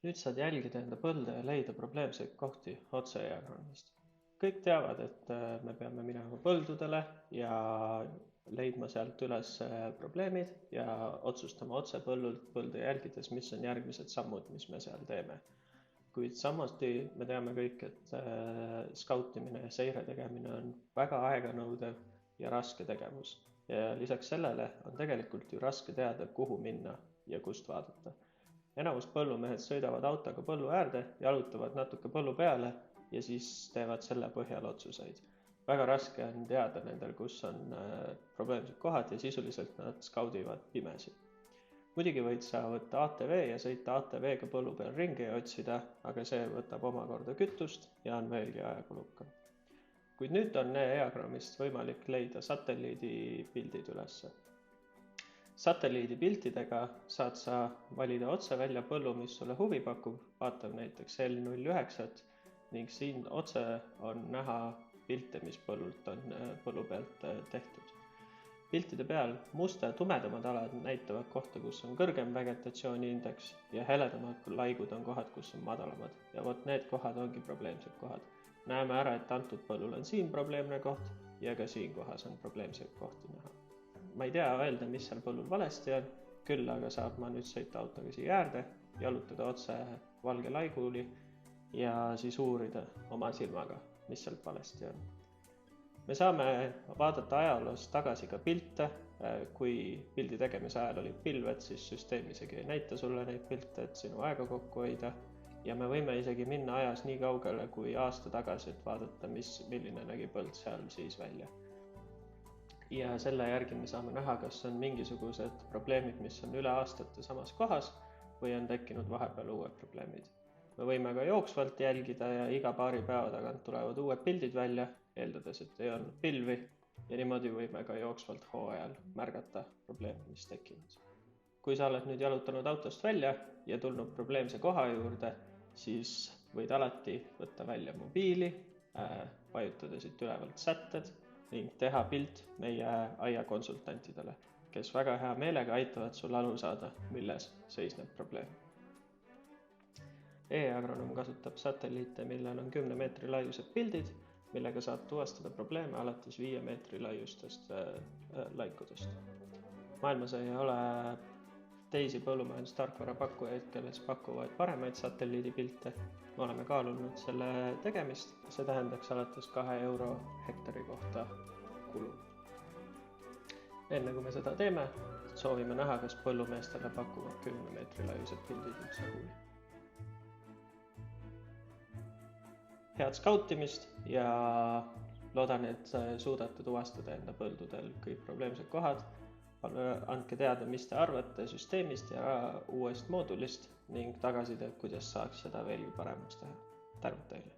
Nüüd saad jälgida enda põlde ja leida probleemseid kohti otse diagrammist. Kõik teavad, et me peame minema põldudele ja leidma sealt üles probleemid ja otsustama otse põlde jälgides, mis on järgmised sammud, mis me seal teeme. Kuid samuti me teame kõik, et skautimine ja seire tegemine on väga aeganõudev ja raske tegevus. Ja lisaks sellele on tegelikult ju raske teada, kuhu minna ja kust vaadata. Enamus põllumehed sõidavad autoga põllu äärde, jalutavad natuke põllu peale ja siis teevad selle põhjal otsuseid. Väga raske on teada nendel, kus on probleemsed kohad ja sisuliselt nad skaudivad pimesi. Muidugi võid sa võtta ATV ja sõita ATV-ga põllu peal ringi ja otsida, aga see võtab omakorda kütust ja on veelgi ajakulukam. Kuid nüüd on diagrammist võimalik leida satelliidipildid ülesse. Satelliidipiltidega saad sa valida otse välja põllu, mis sulle huvi pakub, vaatav näiteks L09 ning siin otse on näha pilte, mis põllult on põllu pealt tehtud. Piltide peal musta ja tumedamad alad näitavad kohta, kus on kõrgem vegetatsiooniindeks ja heledamad laigud on kohad, kus on madalamad. Ja vot need kohad ongi probleemsed kohad. Näeme ära, et antud põllul on siin probleemne koht ja ka siin kohas on probleemseid kohti näha. Ma ei tea öelda, mis seal põllul valesti on, küll aga saab ma nüüd sõita autoga siia äärde, jalutada otse valge laiguli ja siis uurida oma silmaga, mis sealt valesti on. Me saame vaadata ajaloos tagasi ka pilte, kui pildi tegemise ajal olid pilved, siis süsteem isegi ei näita sulle neid pilte, et sinu aega kokku hoida. Ja me võime isegi minna ajas nii kaugele kui aasta tagasi, et vaadata, milline nägi põld seal siis välja. Ja selle järgi me saame näha, kas on mingisugused probleemid, mis on üle aastate samas kohas või on tekkinud vahepeal uued probleemid. Me võime ka jooksvalt jälgida ja iga paari päeva tagant tulevad uued pildid välja, eeldades, et ei olnud pilvi ja niimoodi võime ka jooksvalt hooajal märgata probleeme, mis tekivad. Kui sa oled nüüd jalutanud autost välja ja tulnud probleemse koha juurde, siis võid alati võtta välja mobiili, vajutada siit ülevalt sätted ning teha pilt meie aia konsultantidele, kes väga hea meelega aitavad sul aru saada, milles seisneb probleem. E-agronoom kasutab satelliite, millel on 10 meetri laiused pildid, millega saab tuvastada probleeme alates 5 meetri laiustest laikudest. Maailmas ei ole teisi põllumajandustarkvara pakkujaid, kes pakuvad paremaid satelliidipilte. Me oleme kaalunud selle tegemist, see tähendaks alates 2 euro hektari kohta kulu. Enne kui me seda teeme, soovime näha, kas põllumeestele pakuvad 10 meetri laiused pildid üldse huvi. Head skautimist ja loodan, et suudate tuvastada enda põldudel kõik probleemsed kohad. Andke teada, mis te arvate süsteemist ja uuest moodulist ning tagasisidet, kuidas saaks seda veelgi paremaks teha. Tänud teile!